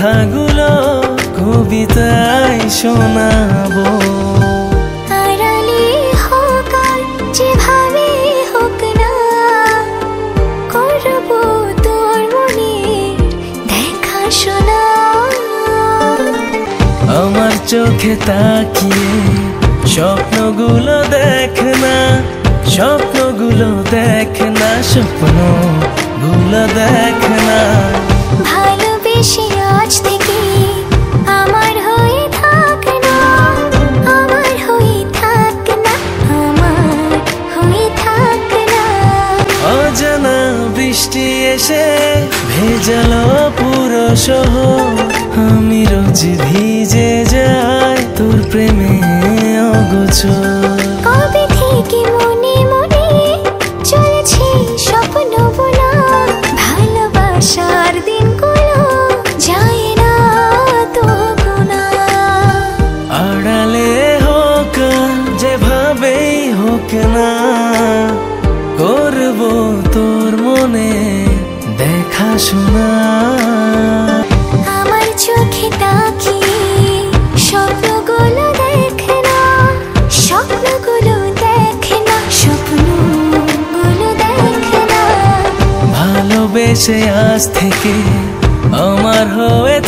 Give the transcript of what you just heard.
কথাগুলো কবিতায় শোনাবো। আড়ালে হোক আর যেভাবে হোক না, করবো তোর মনে দেখাশোনা। আমার চোখে তাকিয়ে স্বপ্নগুলো দেখ না, স্বপ্নগুলো দেখ না, স্বপ্নগুলো দেখ না। ভালোবেসে আজ থেকে আমার হয়ে থাক না, আমার হয়ে থাক না, আমার হয়ে থাক না। অজানা বৃষ্টি এসে ভেজালো পুরো শহর, আমি রোজ ভিজে যাই তোর প্রেমে অগোচর। কবে থেকে মনে মনে চলছে স্বপ্ন বোনা, ভালোবাসার দিনগুলো যায় না তো গোনা। আড়ালে হোক যেভাবেই হোক না, করবো তোর মনে দেখাশোনা। আমার চোখে তাকিয়ে স্বপ্নগুলো দেখ না, স্বপ্নগুলো দেখ না, স্বপ্নগুলো দেখ না। ভালোবেসে আজ থেকে আমার হয়ে